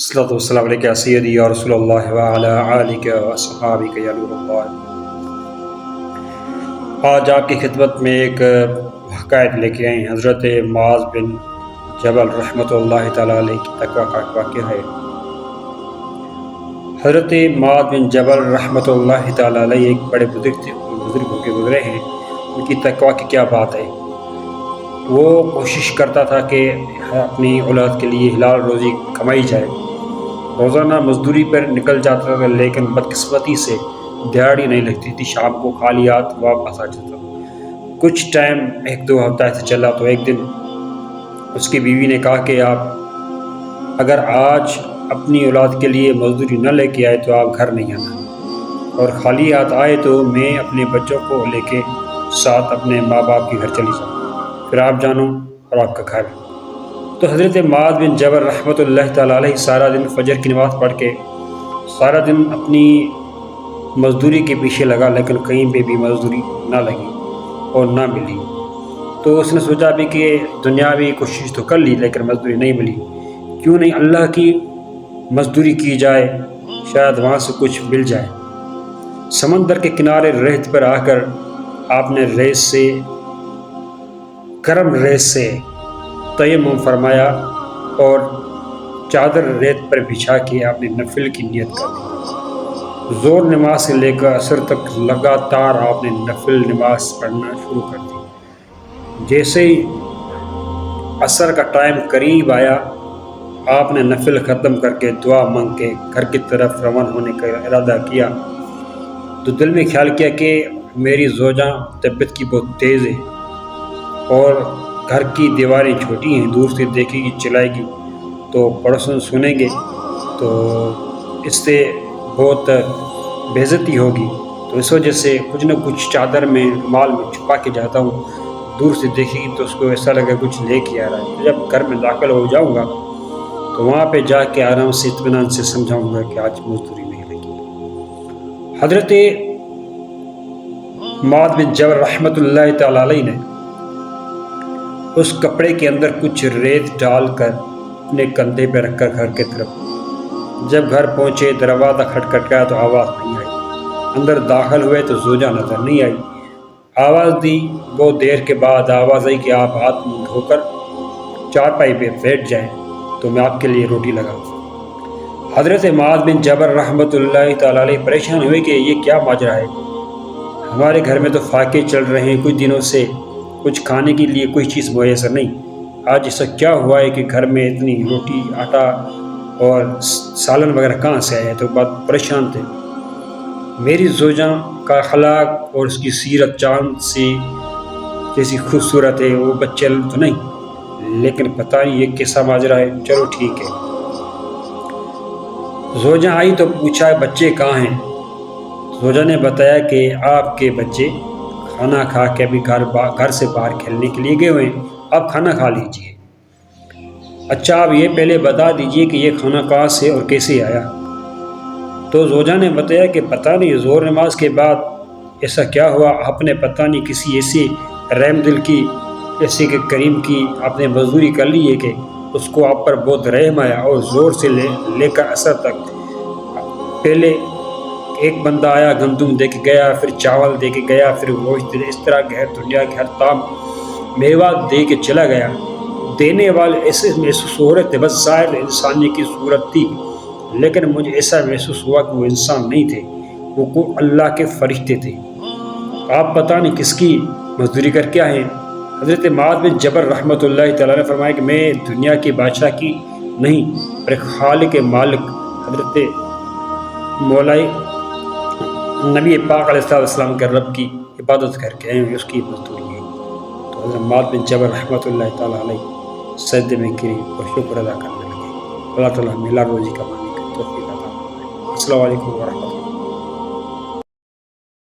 الصلاۃ والسلام علیک یا سیدی یا رسول اللہ وعلی آلک و اصحابک یا نور اللہ۔ آج آپ کی خدمت میں ایک حکایت لے کے آئے ہیں۔ حضرت معاذ بن جبل رحمۃ اللہ تعالیٰ علیہ کی تقویٰ کا واقعہ ہے۔ حضرت معاذ بن جبل رحمۃ اللہ تعالیٰ علیہ ایک بڑے بزرگ ہو کے گزرے ہیں۔ ان کی تقویٰ کی کیا بات ہے۔ وہ کوشش کرتا تھا کہ اپنی اولاد کے لیے حلال روزی کمائی جائے۔ روزانہ مزدوری پر نکل جاتا تھا، لیکن بدقسمتی سے دیہڑی نہیں لگتی تھی۔ شام کو خالی ہاتھ واپس آ جاتا تھا۔ کچھ ٹائم ایک دو ہفتہ ایسے چلا تو ایک دن اس کی بیوی نے کہا کہ آپ اگر آج اپنی اولاد کے لیے مزدوری نہ لے کے آئے تو آپ گھر نہیں آنا، اور خالی ہاتھ آئے تو میں اپنے بچوں کو لے کے ساتھ اپنے ماں باپ کے گھر چلی جاؤں، پھر آپ جانو اور آپ کا گھر۔ تو حضرت معاذ بن جبل رحمۃ اللہ تعالیٰ علیہ سارا دن فجر کی نماز پڑھ کے سارا دن اپنی مزدوری کے پیچھے لگا، لیکن کہیں پہ بھی مزدوری نہ لگی اور نہ ملی۔ تو اس نے سوچا بھی کہ دنیاوی کوشش تو کر لی لیکن مزدوری نہیں ملی، کیوں نہیں اللہ کی مزدوری کی جائے، شاید وہاں سے کچھ مل جائے۔ سمندر کے کنارے ریت پر آ کر آپ نے گرم ریت سے تیمم فرمایا اور چادر ریت پر بچھا کے آپ نے نفل کی نیت کر دی۔ زور نماز سے لے کر عصر تک لگاتار آپ نے نفل نماز پڑھنا شروع کر دی۔ جیسے ہی عصر کا ٹائم قریب آیا، آپ نے نفل ختم کر کے دعا مانگ کے گھر کی طرف روانہ ہونے کا ارادہ کیا تو دل میں خیال کیا کہ میری زوجہ طبیعت کی بہت تیز ہے اور گھر کی دیواریں چھوٹی ہیں، دور سے دیکھے گی چلائے گی تو پڑوسن سنیں گے تو اس سے بہت بے عزتی ہوگی، تو اس وجہ سے کچھ نہ کچھ چادر میں رومال میں چھپا کے جاتا ہوں، دور سے دیکھے گی تو اس کو ایسا لگا کچھ لے کے آ رہا ہے۔ تو جب گھر میں داخل ہو جاؤں گا تو وہاں پہ جا کے آرام سے اطمینان سے سمجھاؤں گا کہ آج مزدوری نہیں لگی۔ حضرت معاذ بن جبل رحمۃ اللہ تعالیٰ علیہ نے اس کپڑے کے اندر کچھ ریت ڈال کر اپنے کندھے پہ رکھ کر گھر کی طرف، جب گھر پہنچے دروازہ کھٹکھٹایا تو آواز نہیں آئی۔ اندر داخل ہوئے تو زوجہ نظر نہیں آئی۔ آواز دی، بہت دیر کے بعد آواز آئی کہ آپ ہاتھ منہ دھو کر چارپائی پہ بیٹھ جائیں تو میں آپ کے لیے روٹی لگاؤں۔ حضرت معاذ بن جبل رحمۃ اللہ تعالیٰ علیہ پریشان ہوئے کہ یہ کیا ماجرا ہے، ہمارے گھر میں تو فاقے چل رہے ہیں، کچھ دنوں سے کچھ کھانے کے لیے کوئی چیز میسر نہیں، آج ایسا کیا ہوا ہے کہ گھر میں اتنی روٹی آٹا اور سالن وغیرہ کہاں سے آئے؟ تو بہت پریشان تھے۔ میری زوجہ کا اخلاق اور اس کی سیرت چاند سے جیسی خوبصورت ہے، وہ بچے تو نہیں، لیکن پتہ نہیں یہ کیسا ماجرا ہے، چلو ٹھیک ہے۔ زوجہ آئی تو پوچھا بچے کہاں ہیں؟ زوجہ نے بتایا کہ آپ کے بچے کھانا کھا کے ابھی گھر سے باہر کھیلنے کے لیے گئے ہوئے ہیں، آپ کھانا کھا لیجئے۔ اچھا آپ یہ پہلے بتا دیجئے کہ یہ کھانا کہاں سے اور کیسے آیا؟ تو زوجہ نے بتایا کہ پتہ نہیں زور نماز کے بعد ایسا کیا ہوا، آپ نے پتہ نہیں کسی ایسی رحم دل کی، ایسے کہ کریم کی آپ نے مزدوری کر لی ہے کہ اس کو آپ پر بہت رحم آیا اور زور سے لے کر اثر تک پہلے ایک بندہ آیا گندم دے کے گیا، پھر چاول دے کے گیا، پھر گوشت، اس طرح کے دنیا کے ہر تام میوات دے کے چلا گیا۔ دینے والے ایسے محسوس ہو رہے تھے بس ظاہر انسانی کی صورت تھی، لیکن مجھے ایسا محسوس ہوا کہ وہ انسان نہیں تھے، وہ کو اللہ کے فرشتے تھے۔ آپ پتہ نہیں کس کی مزدوری کر کے آئے ہیں؟ حضرت معاذ بن جبل رحمۃ اللہ تعالیٰ نے فرمایا کہ میں دنیا کے بادشاہ کی نہیں، پر خالق مالک حضرت مولا نبی پاک علیہ السلام کے رب کی عبادت کر کے آئے ہیں، اس کی مزدوری ہے۔ تو حضرت معاذ بن جبل رحمۃ اللہ تعالیٰ علیہ سجدے میں گرے اور شکر ادا کرنے لگے۔ اللہ تعالیٰ میلا روزی کمانے کی توفیق عطا فرمائے۔ السلام علیکم ورحمۃ اللہ۔